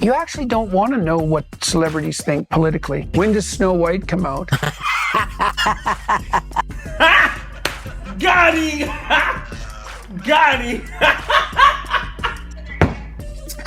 You actually don't want to know what celebrities think politically. When does Snow White come out? Got him! Got him!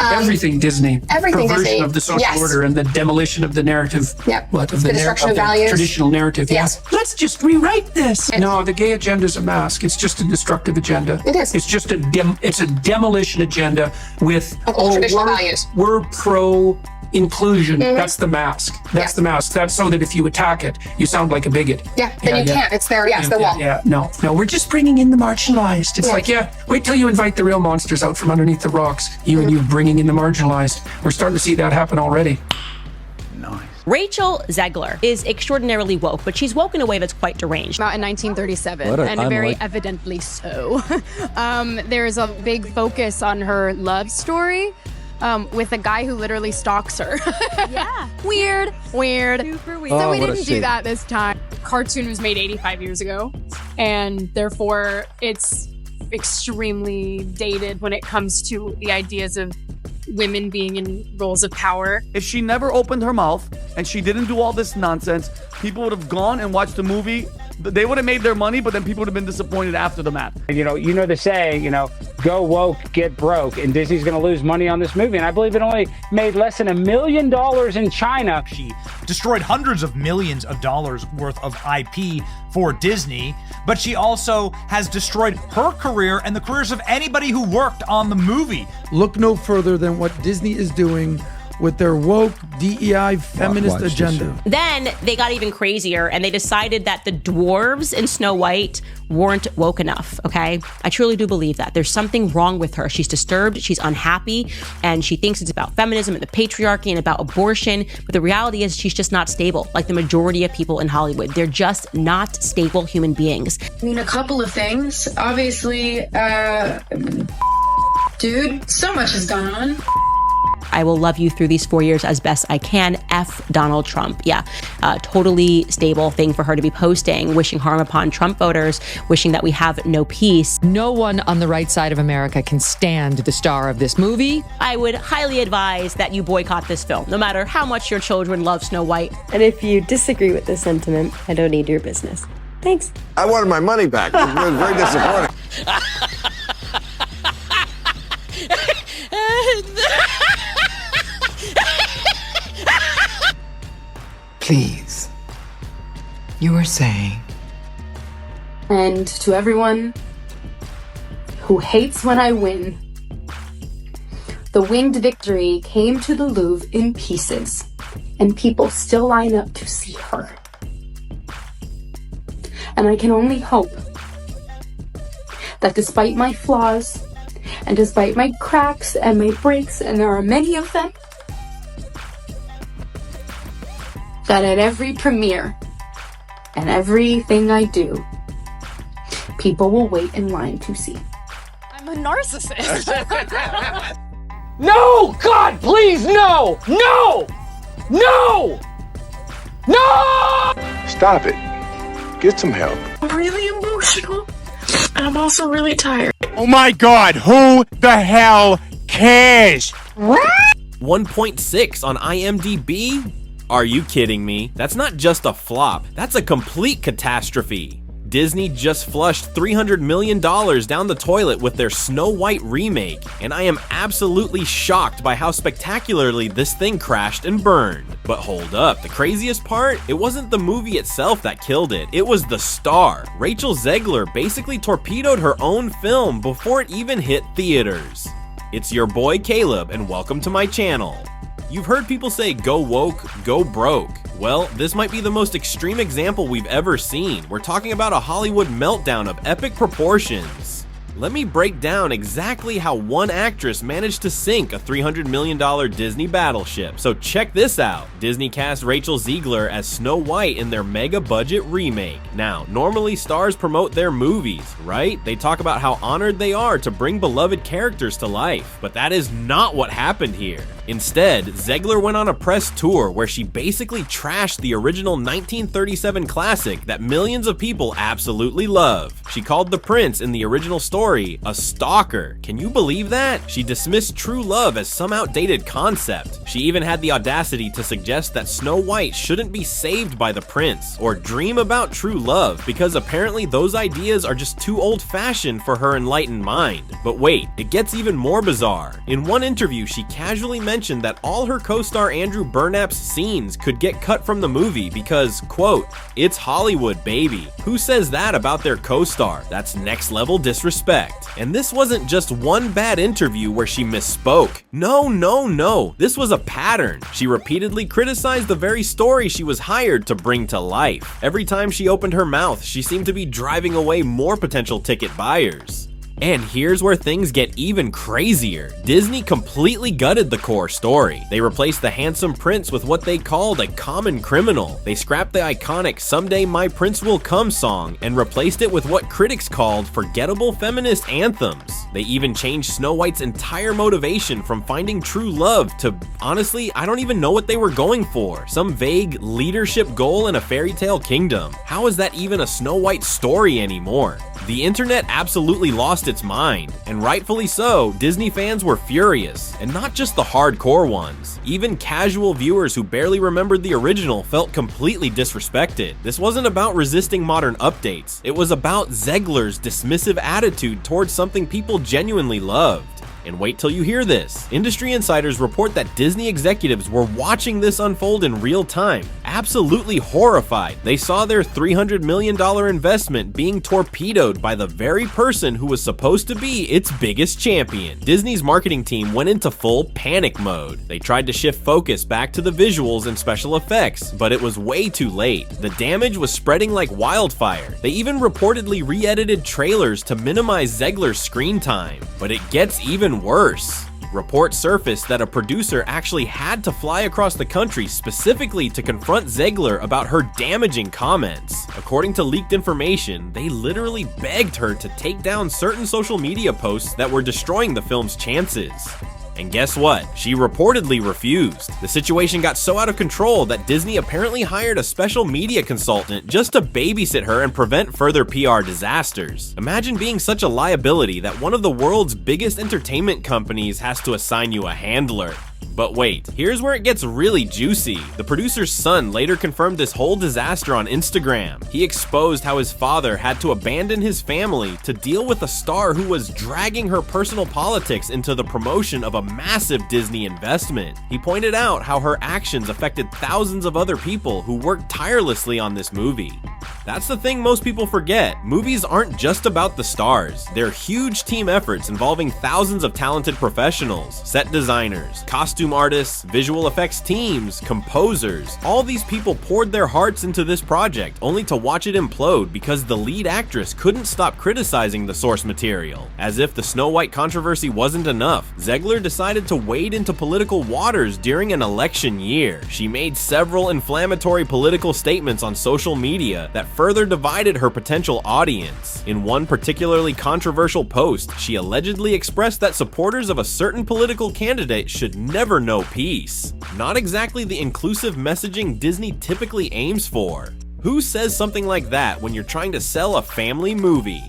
Everything Disney. Everything Perversion Disney. of the social order and the demolition of the narrative. Yep. What? Of the destruction of values. Traditional narrative. Yes. Let's just rewrite this. No, the gay agenda is a mask. It's just a destructive agenda. It is. It's just it's a demolition agenda with traditional values. We're pro inclusion. That's the mask. That's the mask. That's so that if you attack it, you sound like a bigot. Yeah, then you can't. It's their, it's their wall. Yeah, no, we're just bringing in the marginalized. It's like, wait till you invite the real monsters out from underneath the rocks. You and you bringing in the marginalized. We're starting to see that happen already. Nice. Rachel Zegler is extraordinarily woke, but she's woke in a way that's quite deranged. Out in 1937, and very evidently so. There's a big focus on her love story. With a guy who literally stalks her. Yeah. Weird. Super weird. So we didn't do that this time. Cartoon was made 85 years ago, and therefore it's extremely dated when it comes to the ideas of women being in roles of power. If she never opened her mouth and she didn't do all this nonsense, people would have gone and watched the movie. They would have made their money, but then people would have been disappointed after the math. You know the saying, go woke, get broke, and Disney's going to lose money on this movie. And I believe it only made less than $1 million in China. She destroyed hundreds of millions of dollars worth of IP for Disney, but she also has destroyed her career and the careers of anybody who worked on the movie. Look no further than what Disney is doing with their woke DEI feminist agenda. Then they got even crazier and they decided that the dwarves in Snow White weren't woke enough, okay? I truly do believe that. There's something wrong with her. She's disturbed, she's unhappy, and she thinks it's about feminism and the patriarchy and about abortion, but the reality is she's just not stable, like the majority of people in Hollywood. They're just not stable human beings. I mean, a couple of things. Obviously, dude, so much has gone on. I will love you through these 4 years as best I can. F Donald Trump. Yeah, totally stable thing for her to be posting, wishing harm upon Trump voters, wishing that we have no peace. No one on the right side of America can stand the star of this movie. I would highly advise that you boycott this film, no matter how much your children love Snow White. And if you disagree with this sentiment, I don't need your business. Thanks. I wanted my money back. It was very disappointing. Please, you were saying. And to everyone who hates when I win, the winged victory came to the Louvre in pieces, and people still line up to see her. And I can only hope that despite my flaws, and despite my cracks and my breaks, and there are many of them, that at every premiere and everything I do, people will wait in line to see. I'm a narcissist. No! God, please, no! No! No! No! Stop it. Get some help. I'm really emotional, and I'm also really tired. Oh my God, who the hell cares? 1.6 on IMDB? Are you kidding me? That's not just a flop, that's a complete catastrophe. Disney just flushed $300 million down the toilet with their Snow White remake, and I am absolutely shocked by how spectacularly this thing crashed and burned. But hold up, the craziest part? It wasn't the movie itself that killed it, it was the star. Rachel Zegler basically torpedoed her own film before it even hit theaters. It's your boy Caleb, and welcome to my channel. You've heard people say go woke, go broke. Well, this might be the most extreme example we've ever seen. We're talking about a Hollywood meltdown of epic proportions. Let me break down exactly how one actress managed to sink a $300 million Disney battleship. So check this out. Disney cast Rachel Zegler as Snow White in their mega budget remake. Now, normally stars promote their movies, right? They talk about how honored they are to bring beloved characters to life, but that is not what happened here. Instead, Zegler went on a press tour where she basically trashed the original 1937 classic that millions of people absolutely love. She called the prince in the original story a stalker. Can you believe that? She dismissed true love as some outdated concept. She even had the audacity to suggest that Snow White shouldn't be saved by the prince or dream about true love because apparently those ideas are just too old-fashioned for her enlightened mind. But wait, it gets even more bizarre. In one interview, she casually mentioned that all her co-star Andrew Burnap's scenes could get cut from the movie because, quote, "It's Hollywood, baby." Who says that about their co-star? That's next level disrespect. And this wasn't just one bad interview where she misspoke. No. This was a pattern. She repeatedly criticized the very story she was hired to bring to life. Every time she opened her mouth, she seemed to be driving away more potential ticket buyers. And here's where things get even crazier. Disney completely gutted the core story. They replaced the handsome prince with what they called a common criminal. They scrapped the iconic "Someday My Prince Will Come" song and replaced it with what critics called forgettable feminist anthems. They even changed Snow White's entire motivation from finding true love to, honestly, I don't even know what they were going for. Some vague leadership goal in a fairy tale kingdom. How is that even a Snow White story anymore? The internet absolutely lost its mind, and rightfully so. Disney fans were furious, and not just the hardcore ones. Even casual viewers who barely remembered the original felt completely disrespected. This wasn't about resisting modern updates, it was about Zegler's dismissive attitude towards something people genuinely loved. And wait till you hear this. Industry insiders report that Disney executives were watching this unfold in real time, absolutely horrified. They saw their $300 million investment being torpedoed by the very person who was supposed to be its biggest champion. Disney's marketing team went into full panic mode. They tried to shift focus back to the visuals and special effects, but it was way too late. The damage was spreading like wildfire. They even reportedly re-edited trailers to minimize Zegler's screen time. But it gets even worse. Reports surfaced that a producer actually had to fly across the country specifically to confront Zegler about her damaging comments. According to leaked information, they literally begged her to take down certain social media posts that were destroying the film's chances. And guess what? She reportedly refused. The situation got so out of control that Disney apparently hired a special media consultant just to babysit her and prevent further PR disasters. Imagine being such a liability that one of the world's biggest entertainment companies has to assign you a handler. But wait, here's where it gets really juicy. The producer's son later confirmed this whole disaster on Instagram. He exposed how his father had to abandon his family to deal with a star who was dragging her personal politics into the promotion of a massive Disney investment. He pointed out how her actions affected thousands of other people who worked tirelessly on this movie. That's the thing most people forget. Movies aren't just about the stars. They're huge team efforts involving thousands of talented professionals, set designers, costume artists, visual effects teams, composers. All these people poured their hearts into this project only to watch it implode because the lead actress couldn't stop criticizing the source material. As if the Snow White controversy wasn't enough, Zegler decided to wade into political waters during an election year. She made several inflammatory political statements on social media that further divided her potential audience. In one particularly controversial post, she allegedly expressed that supporters of a certain political candidate should never know peace. Not exactly the inclusive messaging Disney typically aims for. Who says something like that when you're trying to sell a family movie?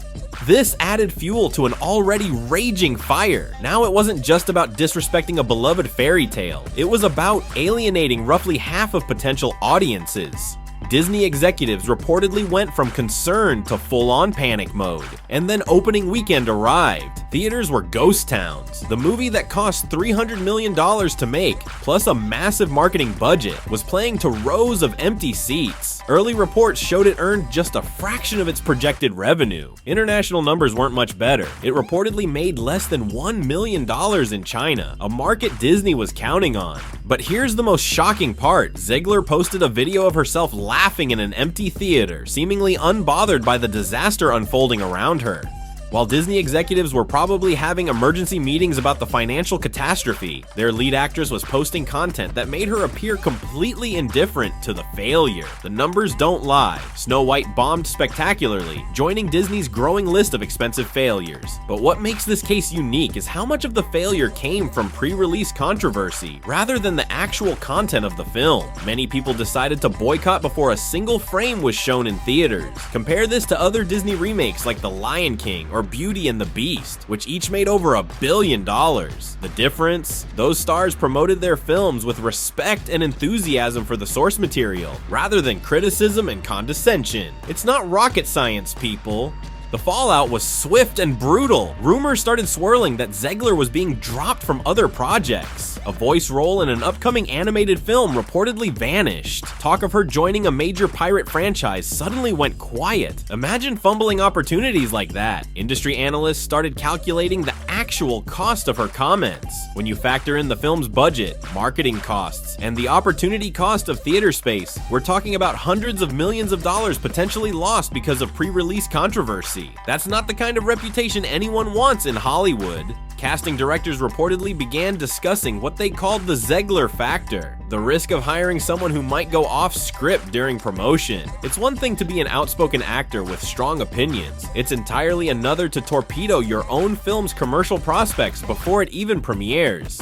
This added fuel to an already raging fire. Now it wasn't just about disrespecting a beloved fairy tale, it was about alienating roughly half of potential audiences. Disney executives reportedly went from concern to full-on panic mode, and then opening weekend arrived. Theaters were ghost towns. The movie that cost $300 million to make, plus a massive marketing budget, was playing to rows of empty seats. Early reports showed it earned just a fraction of its projected revenue. International numbers weren't much better. It reportedly made less than $1 million in China, a market Disney was counting on. But here's the most shocking part. Zegler posted a video of herself laughing in an empty theater, seemingly unbothered by the disaster unfolding around her. While Disney executives were probably having emergency meetings about the financial catastrophe, their lead actress was posting content that made her appear completely indifferent to the failure. The numbers don't lie. Snow White bombed spectacularly, joining Disney's growing list of expensive failures. But what makes this case unique is how much of the failure came from pre-release controversy, rather than the actual content of the film. Many people decided to boycott before a single frame was shown in theaters. Compare this to other Disney remakes like The Lion King or Beauty and the Beast, which each made over $1 billion. The difference? Those stars promoted their films with respect and enthusiasm for the source material, rather than criticism and condescension. It's not rocket science, people. The fallout was swift and brutal. Rumors started swirling that Zegler was being dropped from other projects. A voice role in an upcoming animated film reportedly vanished. Talk of her joining a major pirate franchise suddenly went quiet. Imagine fumbling opportunities like that. Industry analysts started calculating the actual cost of her comments. When you factor in the film's budget, marketing costs, and the opportunity cost of theater space, we're talking about hundreds of millions of dollars potentially lost because of pre-release controversy. That's not the kind of reputation anyone wants in Hollywood. Casting directors reportedly began discussing what they called the Zegler factor, the risk of hiring someone who might go off script during promotion. It's one thing to be an outspoken actor with strong opinions. It's entirely another to torpedo your own film's commercial prospects before it even premieres.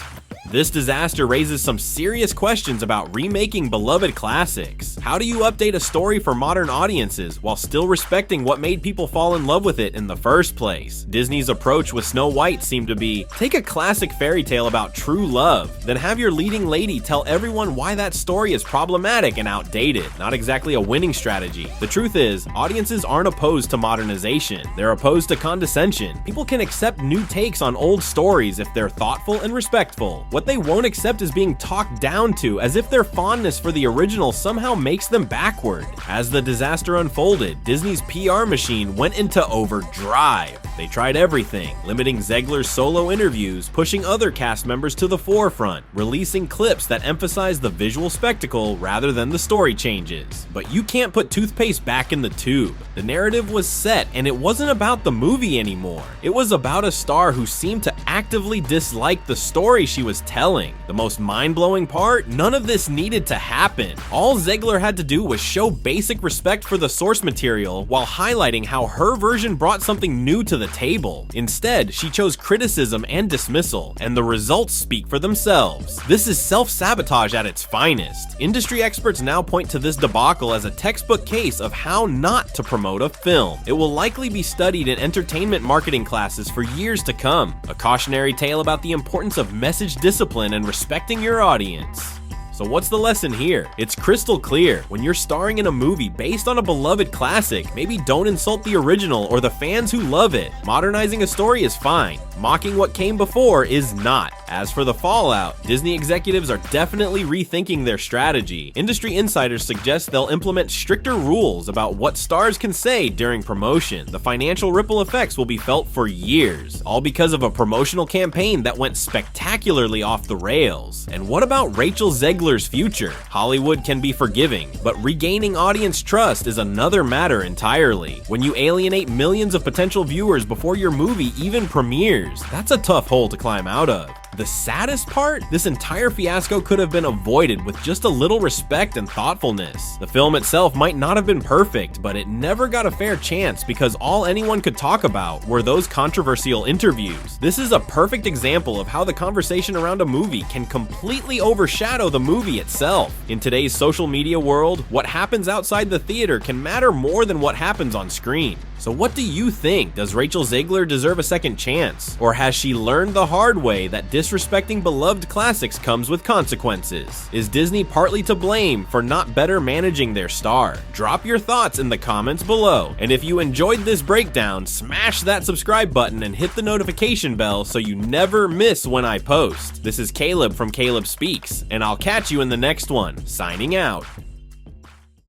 This disaster raises some serious questions about remaking beloved classics. How do you update a story for modern audiences while still respecting what made people fall in love with it in the first place? Disney's approach with Snow White seemed to be, take a classic fairy tale about true love, then have your leading lady tell everyone why that story is problematic and outdated. Not exactly a winning strategy. The truth is, audiences aren't opposed to modernization. They're opposed to condescension. People can accept new takes on old stories if they're thoughtful and respectful. What they won't accept is being talked down to, as if their fondness for the original somehow makes them backward. As the disaster unfolded, Disney's PR machine went into overdrive. They tried everything, limiting Zegler's solo interviews, pushing other cast members to the forefront, releasing clips that emphasize the visual spectacle rather than the story changes. But you can't put toothpaste back in the tube. The narrative was set, and it wasn't about the movie anymore. It was about a star who seemed to actively dislike the story she was telling. The most mind-blowing part? None of this needed to happen. All Zegler had to do was show basic respect for the source material while highlighting how her version brought something new to the table. Instead, she chose criticism and dismissal, and the results speak for themselves. This is self-sabotage at its finest. Industry experts now point to this debacle as a textbook case of how not to promote a film. It will likely be studied in entertainment marketing classes for years to come. A cautionary tale about the importance of message discipline and respecting your audience. So what's the lesson here? It's crystal clear. When you're starring in a movie based on a beloved classic, maybe don't insult the original or the fans who love it. Modernizing a story is fine. Mocking what came before is not. As for the fallout, Disney executives are definitely rethinking their strategy. Industry insiders suggest they'll implement stricter rules about what stars can say during promotion. The financial ripple effects will be felt for years, all because of a promotional campaign that went spectacularly off the rails. And what about Rachel Zegler's future? Hollywood can be forgiving, but regaining audience trust is another matter entirely. When you alienate millions of potential viewers before your movie even premieres, that's a tough hole to climb out of. The saddest part? This entire fiasco could have been avoided with just a little respect and thoughtfulness. The film itself might not have been perfect, but it never got a fair chance because all anyone could talk about were those controversial interviews. This is a perfect example of how the conversation around a movie can completely overshadow the movie itself. In today's social media world, what happens outside the theater can matter more than what happens on screen. So what do you think? Does Rachel Zegler deserve a second chance? Or has she learned the hard way that disrespecting beloved classics comes with consequences? Is Disney partly to blame for not better managing their star? Drop your thoughts in the comments below. And if you enjoyed this breakdown, smash that subscribe button and hit the notification bell so you never miss when I post. This is Caleb from Caleb Speaks, and I'll catch you in the next one. Signing out.